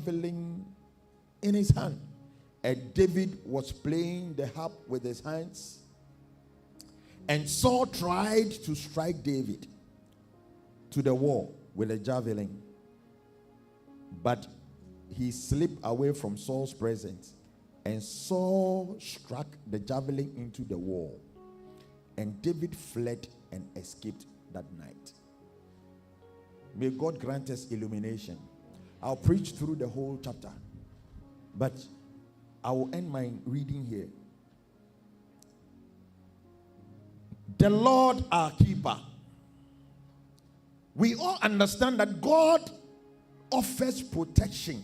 javelin in his hand. And David was playing the harp with his hands. And Saul tried to strike David to the wall with a javelin. But he slipped away from Saul's presence. And Saul struck the javelin into the wall. And David fled and escaped that night. May God grant us illumination. I'll preach through the whole chapter, but I will end my reading here. The Lord our keeper. We all understand that God offers protection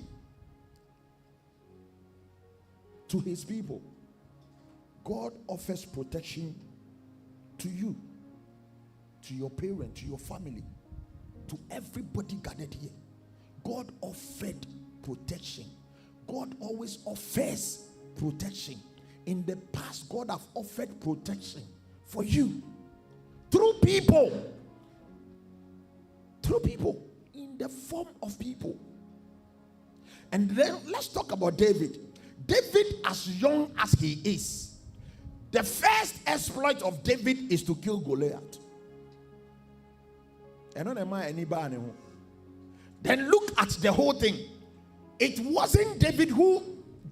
to his people. God offers protection to you, to your parent, to your family, to everybody gathered here. God offered protection. God always offers protection. In the past, God have offered protection for you through people. Through people, in the form of people. And then let's talk about David. David, as young as he is, the first exploit of David is to kill Goliath. Then look at the whole thing. It wasn't David who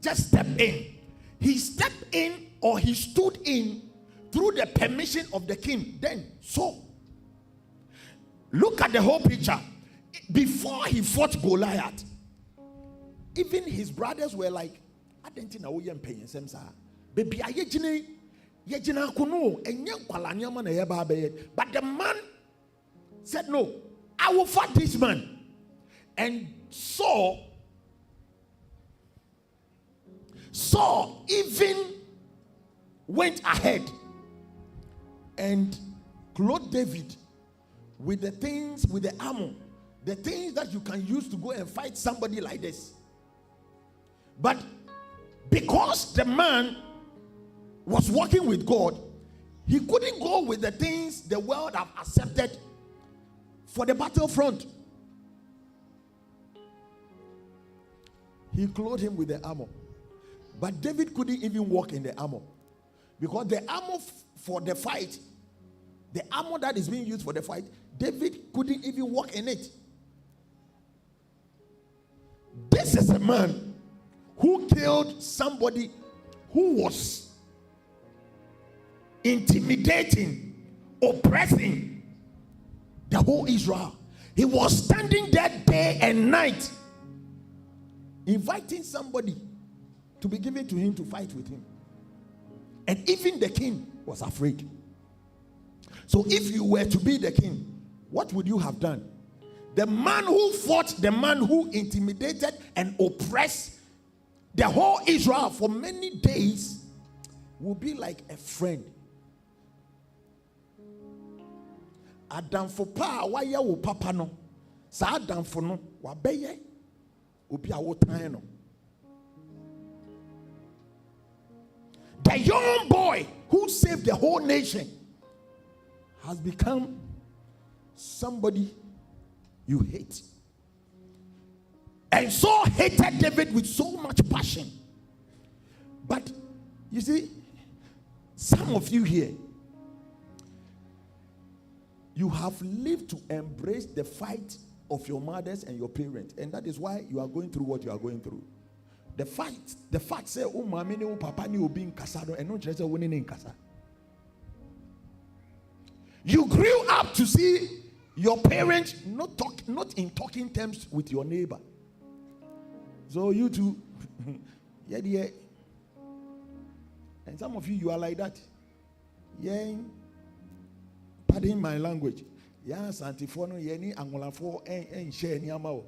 just stepped in. He stepped in, or he stood in through the permission of the king. Then so look at the whole picture. Before he fought Goliath, even his brothers were like, I don't think we are paying some sir. Baby, I yejina kuno enye kwala nyama na yeba be. But the man said, no, I will fight this man. And Saul even went ahead and clothed David with the things, with the armor, the things that you can use to go and fight somebody like this. But because the man was working with God, he couldn't go with the things the world have accepted for the battlefront. He clothed him with the armor. But David couldn't even walk in the armor. Because the armor for the fight, the armor that is being used for the fight, David couldn't even walk in it. This is a man who killed somebody who was intimidating, oppressing the whole Israel. He was standing there day and night, inviting somebody to be given to him to fight with him. And even the king was afraid. So if you were to be the king, what would you have done? The man who fought, the man who intimidated and oppressed the whole Israel for many days will be like a friend. Adam for pa waya wo papa no. Sa Adam for no wa beye obi a wo tan no. The young boy who saved the whole nation has become somebody you hate. And Saul hated David with so much passion. But you see, some of you here, you have lived to embrace the fight of your mothers and your parents, and that is why you are going through what you are going through. The fact say, "Oh, mama, ni papa ni obi nkasa," and no just winning in kasa. You grew up to see your parents not in talking terms with your neighbor. So you too, yeah. And some of you are like that. Yeah, pardon my language. Yeah, Santifono, yeni angolafo en share ni amao.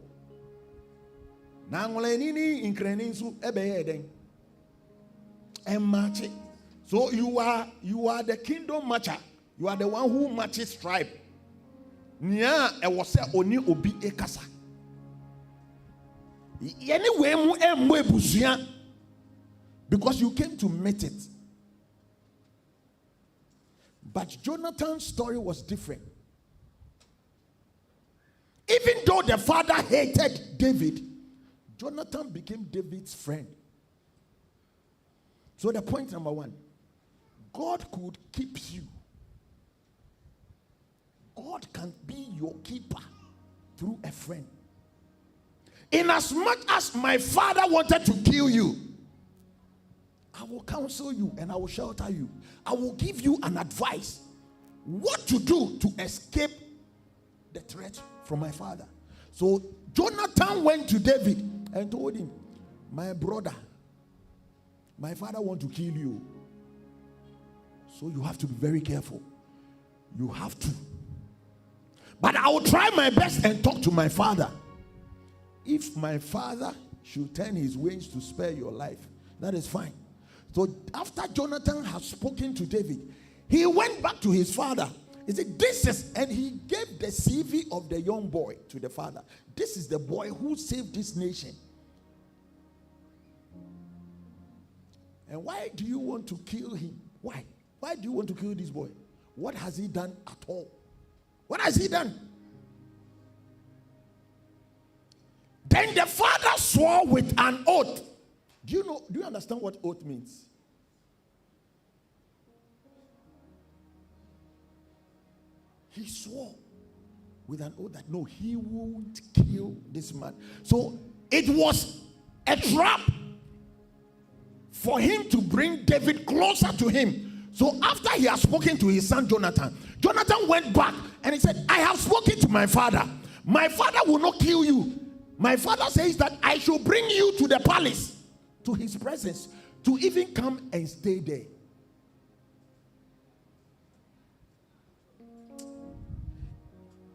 Na angola ni increnin su ebeye den. And match it. So you are the kingdom matcher. You are the one who matches tribe. Nya e was say oni obi ekasa. Anyway, mu ebusua, because you came to meet it. But Jonathan's story was different. Even though the father hated David, Jonathan became David's friend. So the point number one, God could keep you. God can be your keeper through a friend. In as much as my father wanted to kill you, I will counsel you and I will shelter you. I will give you an advice what to do to escape the threat from my father. So Jonathan went to David and told him, my brother, my father wants to kill you. So you have to be very careful. You have to. But I will try my best and talk to my father. If my father should turn his ways to spare your life, that is fine. So after Jonathan had spoken to David, he went back to his father. He said, this is, and he gave the CV of the young boy to the father. This is the boy who saved this nation. And why do you want to kill him? Why? Why do you want to kill this boy? What has he done at all? What has he done? Then the father swore with an oath. Do you understand what oath means? He swore with an oath that no, he won't kill this man. So it was a trap for him to bring David closer to him. So after he had spoken to his son Jonathan, Jonathan went back and he said, I have spoken to my father. My father will not kill you. My father says that I should bring you to the palace, to his presence, to even come and stay there.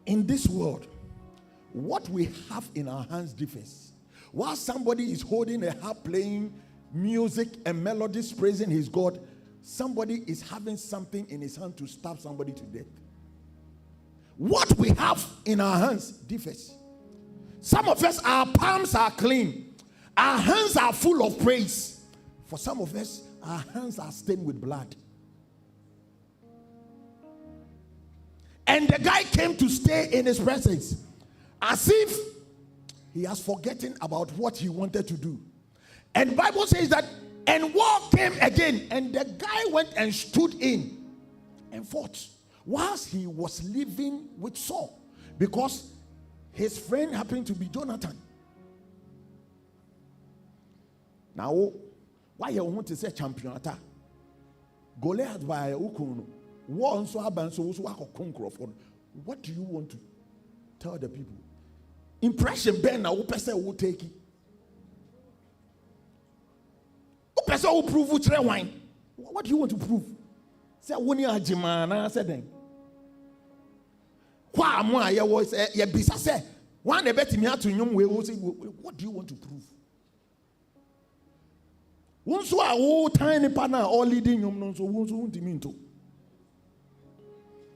In this world, what we have in our hands differs. While somebody is holding a harp, playing music and melodies, praising his God, somebody is having something in his hand to stab somebody to death. What we have in our hands differs. Some of us, our palms are clean. Our hands are full of praise. For some of us, our hands are stained with blood. And the guy came to stay in his presence as if he has forgotten about what he wanted to do. And the Bible says that, and war came again, and the guy went and stood in and fought whilst he was living with Saul, because his friend happened to be Jonathan. Now, why you want to say champion attack? Goliath by Ukuno. What do you want to tell the people? Impression Ben now person will take it. Person will prove which wine. What do you want to prove? Say when you are Jimana said then. What do you want to prove? Once you are tiny partner all leading you.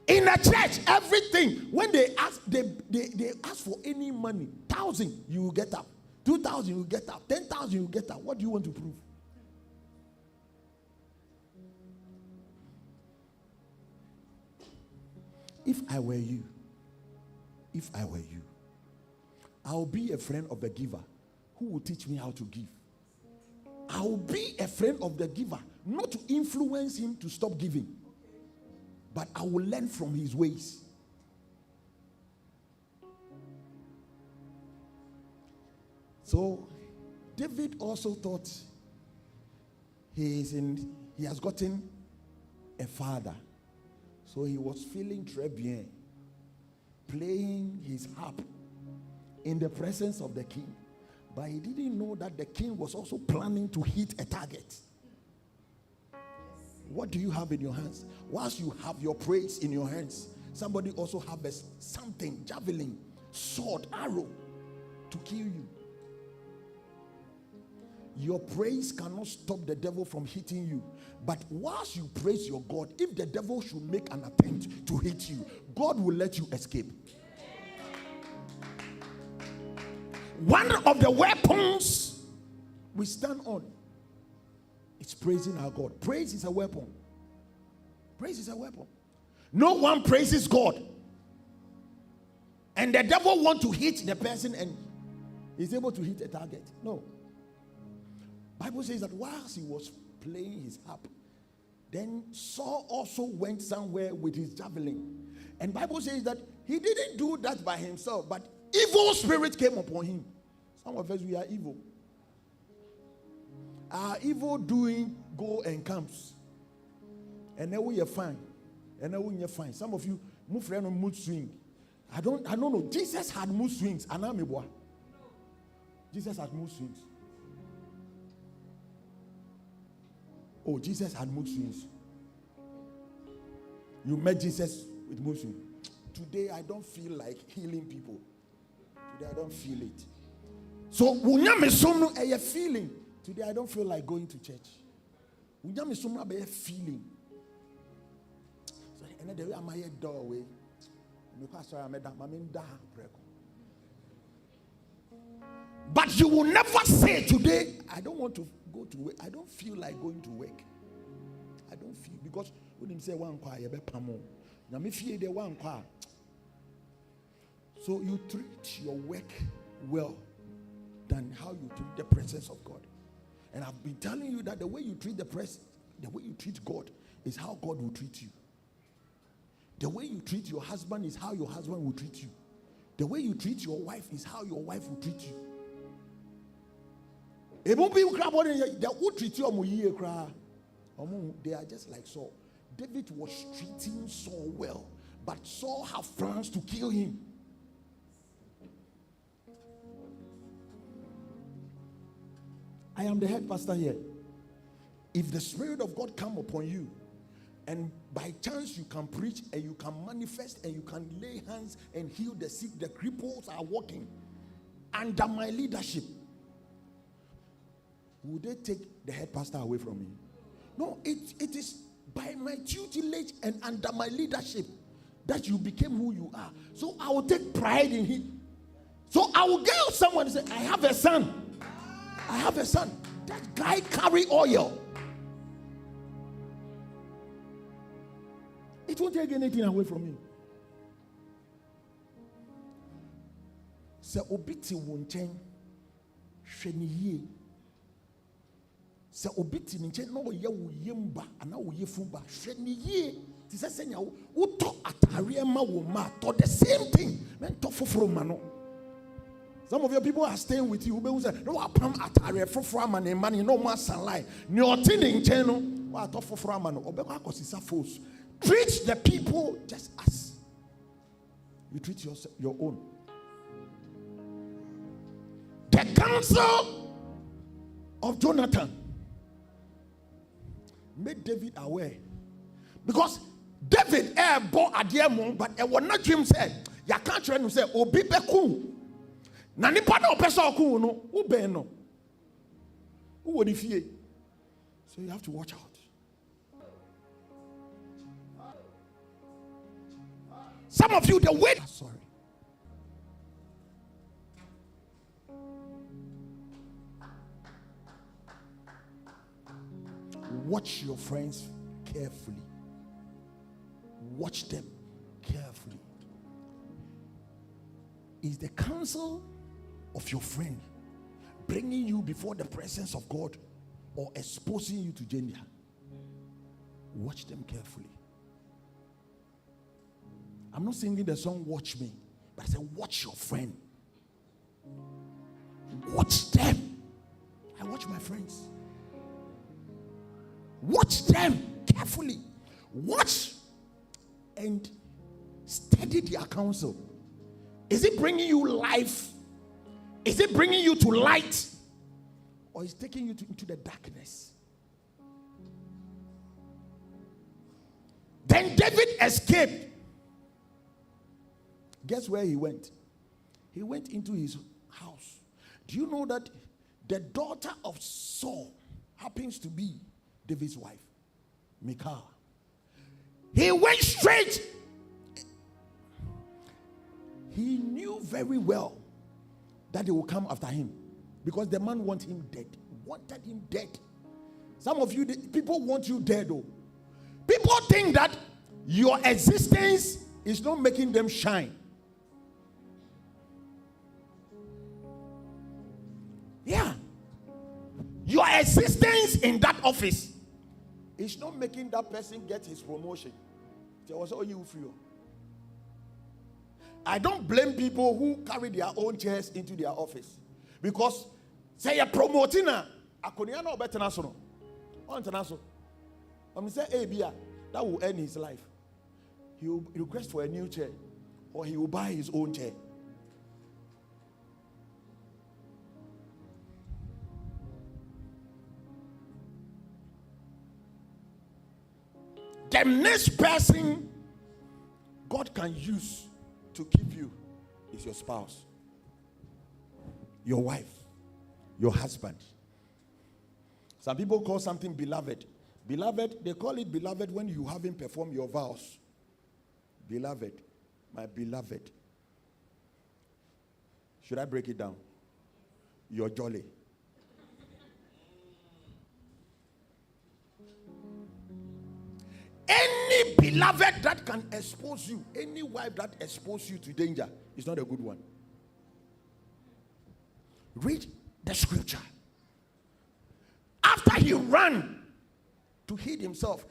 In a church, everything, when they ask, they ask for any money. 1,000, you will get up. 2,000, you will get up. 10,000, you will get up. What do you want to prove? If I were you, I'll be a friend of the giver who will teach me how to give. I'll be a friend of the giver, not to influence him to stop giving, but I will learn from his ways. So David also thought he has gotten a father. So he was feeling très bien, playing his harp in the presence of the king. But he didn't know that the king was also planning to hit a target. What do you have in your hands? Whilst you have your praise in your hands, somebody also has something, javelin, sword, arrow to kill you. Your praise cannot stop the devil from hitting you. But whilst you praise your God, if the devil should make an attempt to hit you, God will let you escape. One of the weapons we stand on is praising our God. Praise is a weapon. Praise is a weapon. No one praises God, and the devil wants to hit the person, and He's able to hit a target. No. Bible says that whilst he was playing his harp, then Saul also went somewhere with his javelin. And Bible says that he didn't do that by himself, but evil spirit came upon him. Some of us, we are evil. Our evil doing go and comes. And then we are fine. And then we are fine. Some of you, move friend on mood swing. I don't know. Jesus had mood swings. Jesus had mood swings. Oh, Jesus had mood swings. You met Jesus with mood swings. Today I don't feel like healing people. Today I don't feel it. So a feeling. Today I don't feel like going to church. A feeling. So another way I'm here doorway. But you will never say today, I don't want to go to work. I don't feel like going to work. I don't feel, because when him say one choir, so you treat your work well than how you treat the presence of God. And I've been telling you that the way you treat the way you treat God is how God will treat you. The way you treat your husband is how your husband will treat you. The way you treat your wife is how your wife will treat you. They will treat you. They are just like Saul. David was treating Saul well, but Saul had plans to kill him. I am the head pastor here. If the Spirit of God come upon you, and by chance you can preach and you can manifest and you can lay hands and heal the sick, the cripples are walking under my leadership, would they take the head pastor away from me? No, it is by my tutelage and under my leadership that you became who you are. So I will take pride in him. So I will get someone and say, I have a son. I have a son. That guy carry oil. It won't take anything away from me. Se obiti wonchen sheniye. Se obiti ninchen no ye wo yemba ana wo yefuba sheniye. Ti se senya wo to atare ma wo ma to the same thing. Men to foforo ma no. Some of your people are staying with you. Who say, no, I pam atare foforo ma ne money no more sunlight. Ni oti ninchen no wa to foforo ma no obekwa akosisa force. Treat the people just as you treat your own. The counsel of Jonathan made David aware, because David bought a diamond, but it was not him said. Ya can't try to say, "Obi beku." Na nipa na opesa oku no, ube no. Who would fear? So you have to watch out. Some of you, the way. Sorry. Watch your friends carefully. Watch them carefully. Is the counsel of your friend bringing you before the presence of God or exposing you to danger? Watch them carefully. I'm not singing the song "Watch Me," but I said, watch your friend. Watch them. I watch my friends. Watch them carefully. Watch and study their counsel. Is it bringing you life? Is it bringing you to light? Or is it taking you into the darkness? Then David escaped. Guess where he went? He went into his house. Do you know that the daughter of Saul happens to be David's wife, Michal? He went straight. He knew very well that they will come after him, because the man wanted him dead. Some of you, people want you dead though. People think that your existence is not making them shine. Your existence in that office is not making that person get his promotion. I don't blame people who carry their own chairs into their office, because say you're promoting a akoniana better national. I'm say Abia that will end his life. He will request for a new chair, or he will buy his own chair. The next person God can use to keep you is your spouse, your wife, your husband. Some people call something beloved. Beloved, they call it beloved when you haven't performed your vows. Beloved, my beloved. Should I break it down? You're jolly. Any beloved that can expose you, any wife that exposes you to danger is not a good one. Read the scripture. After he ran to hid himself,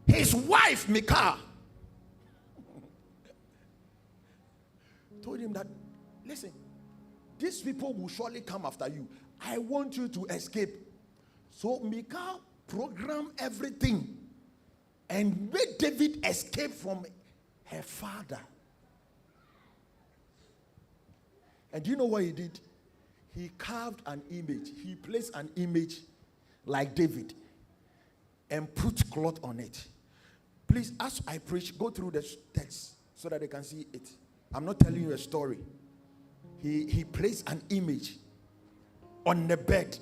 his wife Michal told him that, listen, these people will surely come after you. I want you to escape. So Michal programmed everything and made David escape from her father. And do you know what he did? He carved an image. He placed an image like David and put cloth on it. Please, as I preach, go through the text so that they can see it. I'm not telling you a story. He placed an image on the bed,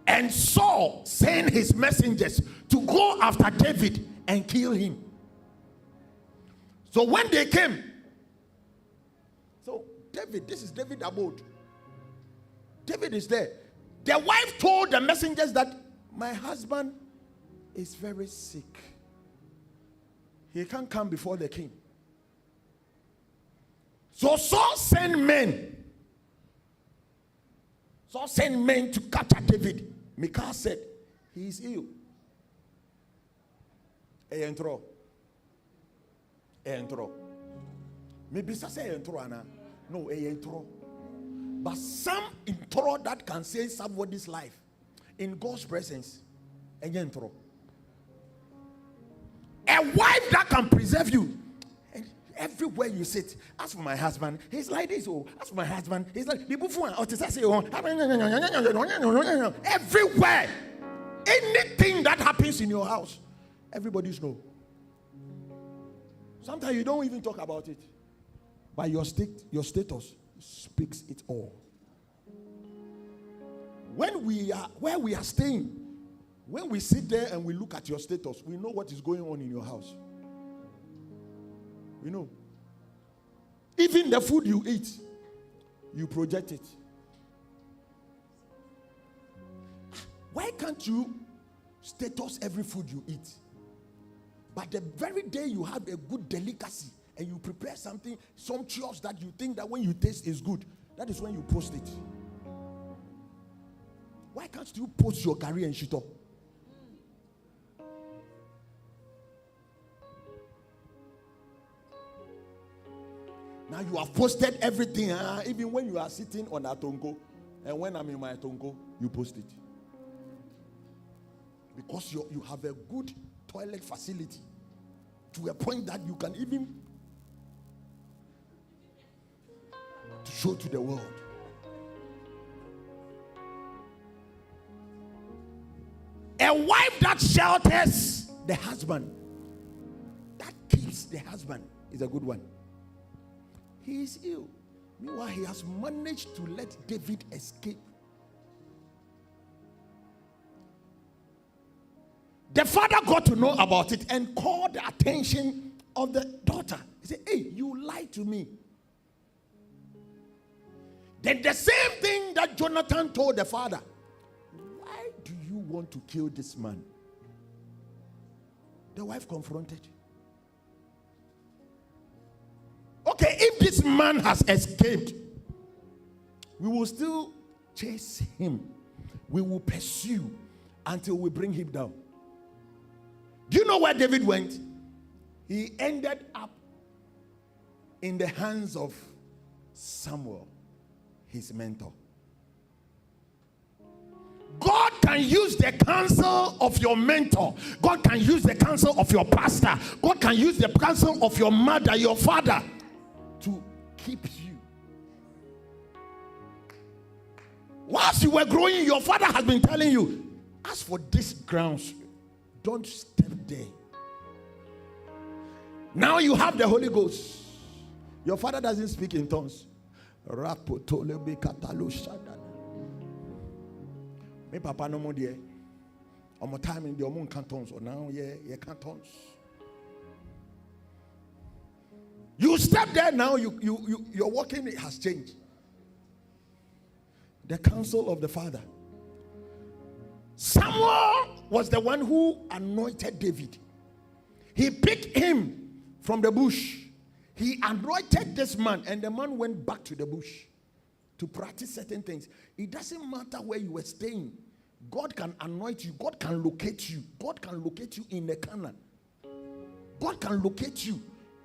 and Saul sent his messengers to go after David and kill him. So when they came, so David, this is David abode. David is there. The wife told the messengers that my husband is very sick. He can't come before the king. So Saul sent men. Saul sent men to capture David. Michal said, he is ill. Entro. Maybe say entro, Anna. No, entro. But some intro that can save somebody's life in God's presence. Entro. A wife that can preserve you. And everywhere you sit, as for my husband, he's like this. Oh, as for my husband, he's like everywhere. Anything that happens in your house, everybody's know. Sometimes you don't even talk about it, but your status speaks it all. When we are where we are staying, when we sit there and we look at your status, we know what is going on in your house. We know. Even the food you eat, you project it. Why can't you status every food you eat? But the very day you have a good delicacy and you prepare something sumptuous that you think that when you taste is good, that is when you post it. Why can't you post your career and shit up? Now you have posted everything, even when you are sitting on a tongo, and when I'm in my tongo, you post it. Because you have a good toilet facility to a point that you can even show to the world. A wife that shelters the husband, that keeps the husband, is a good one. He is ill. Meanwhile, he has managed to let David escape. The father got to know about it and called the attention of the daughter. He said, hey, you lied to me. Then the same thing that Jonathan told the father. Why do you want to kill this man? The wife confronted. Okay, if this man has escaped, we will still chase him. we will pursue until we bring him down. Do you know where David went? He ended up in the hands of Samuel, his mentor. God can use the counsel of your mentor. God can use the counsel of your pastor. God can use the counsel of your mother, your father, to keep you. Whilst you were growing, your father has been telling you, as for this grounds, don't step there. Now you have the Holy Ghost. Your father doesn't speak in tongues. Me papa no more there. Omo time in the omo cantons or now ye cantons. You step there now, your walking has changed. The counsel of the Father. Samuel was the one who anointed David. He picked him from the bush. He anointed this man, and the man went back to the bush to practice certain things. It doesn't matter where you were staying. God can anoint you. God can locate you. God can locate you in the Canaan. God can locate you.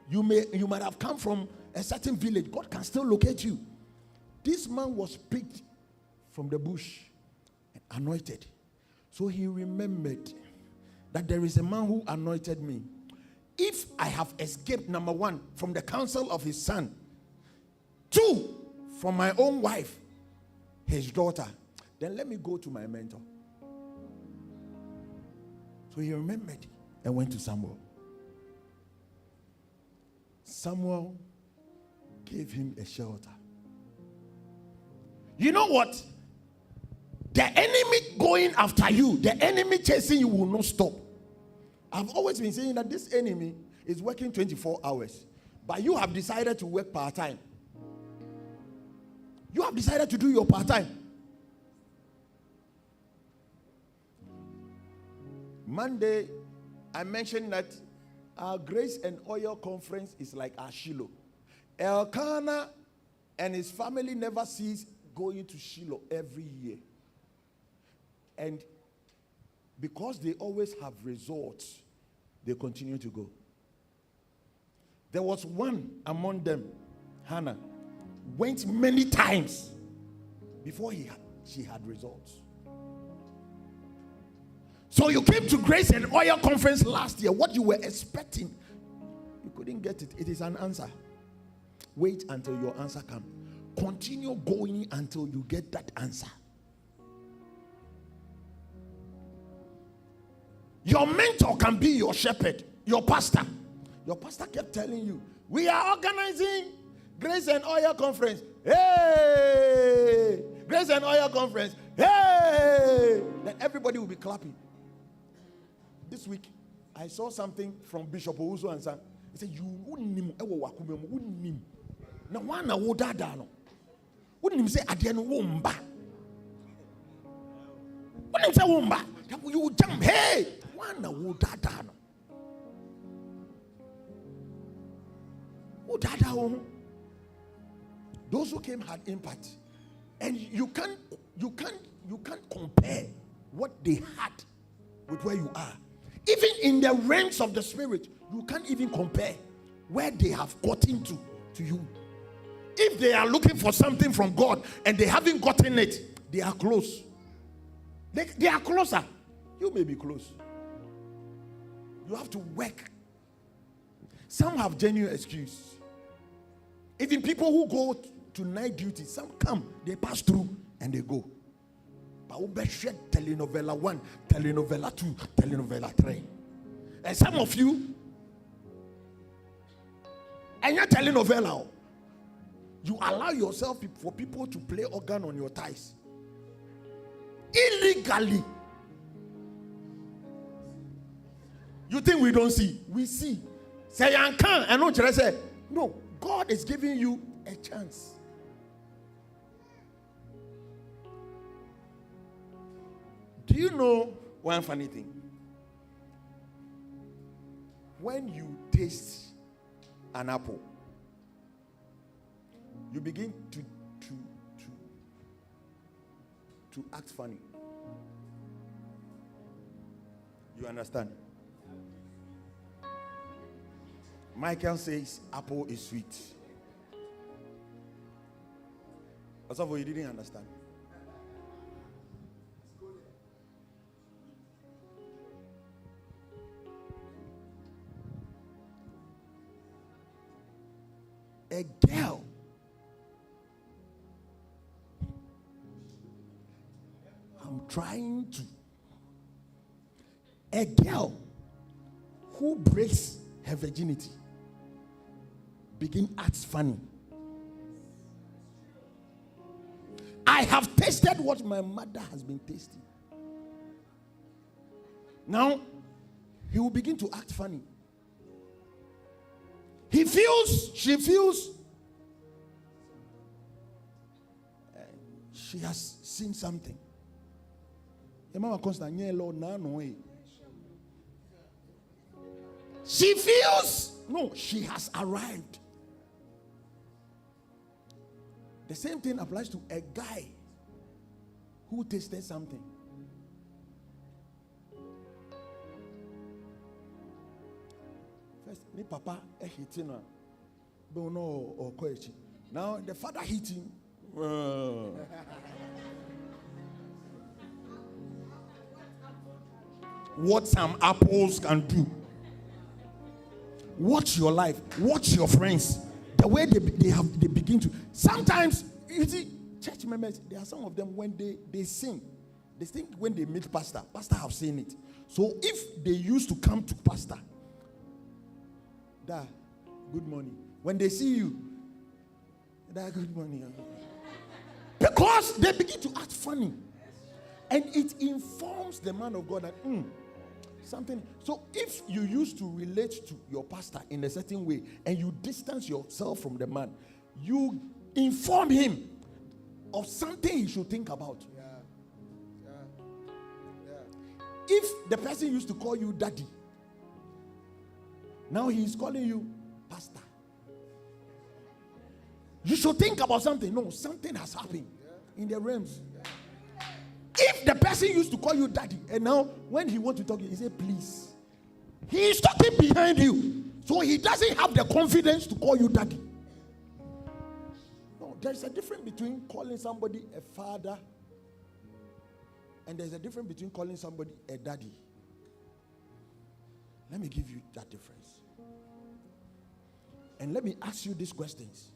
You might have come from a certain village. God can still locate you. This man was picked from the bush and anointed. So he remembered that there is a man who anointed me. If I have escaped, number one, from the counsel of his son, two, from my own wife, his daughter, then let me go to my mentor. So he remembered and went to Samuel. Samuel gave him a shelter. You know what? The enemy going after you, the enemy chasing you will not stop. I've always been saying that this enemy is working 24 hours. But you have decided to work part-time. You have decided to do your part-time. Monday, I mentioned that our Grace and Oil Conference is like our Shiloh. Elkanah and his family never cease going to Shiloh every year. And because they always have results, they continue to go. There was one among them, Hannah, went many times before she had results. So you came to Grace and Oil Conference last year. What you were expecting, you couldn't get it. It is an answer. Wait until your answer comes. Continue going until you get that answer. Your mentor can be your shepherd, your pastor. Your pastor kept telling you, we are organizing Grace and Oil Conference. Hey! Grace and Oil Conference. Hey! Then everybody will be clapping. This week, I saw something from Bishop Owusu and Son. He said, you wouldn't name. Now, one would dano. Wouldn't him say, Adian Wumba? Wouldn't him say Wumba? You would jump, hey! One would dano. Those who came had impact. And you can't compare what they had with where you are. Even in the realms of the spirit, you can't even compare where they have gotten to you. If they are looking for something from God and they haven't gotten it, they are close. They are closer. You may be close. You have to work. Some have genuine excuse. Even people who go to night duty, some come, they pass through and they go. Telenovela 1, telenovela 2, telenovela 3. And some of you, and you're telenovela, you allow yourself for people to play organ on your thighs illegally. You think we don't see? We see. Say I can't. I know what say. No, God is giving you a chance. Do you know one funny thing? When you taste an apple, you begin to act funny. You understand? Michael says apple is sweet. Also, you didn't understand. A girl a girl who breaks her virginity acts funny. I have tasted what my mother has been tasting. Now he will begin to act funny. She feels she has seen something. She feels she has arrived. The same thing applies to a guy who tasted something. First, me papa hitting her. Now the father hit him. What some apples can do. Watch your life. Watch your friends. The way they begin to. Sometimes, you see, church members, there are some of them when they sing. They think when they meet pastor have seen it. So if they used to come to pastor, good morning. When they see you, good morning. Because they begin to act funny. And it informs the man of God that something. So if you used to relate to your pastor in a certain way and you distance yourself from the man, you inform him of something he should think about. If the person used to call you daddy, now he is calling you pastor. You should think about something. No, something has happened in the realms. If the person used to call you daddy, and now when he wants to talk to you, he say please. He is talking behind you. So he doesn't have the confidence to call you daddy. No, there's a difference between calling somebody a father and there's a difference between calling somebody a daddy. Let me give you that difference. And let me ask you these questions.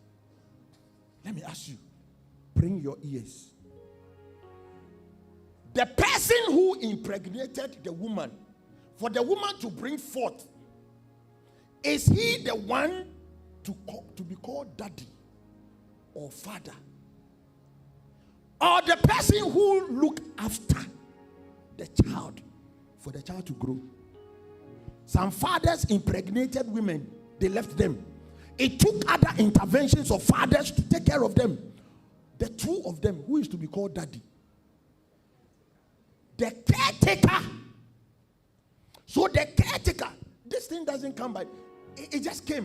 Let me ask you. Bring your ears. The person who impregnated the woman, for the woman to bring forth, is he the one to be called daddy or father? Or the person who looked after the child for the child to grow? Some fathers impregnated women, they left them. It took other interventions of fathers to take care of them. The two of them, who is to be called daddy? The caretaker. So the caretaker, this thing doesn't come by, it just came.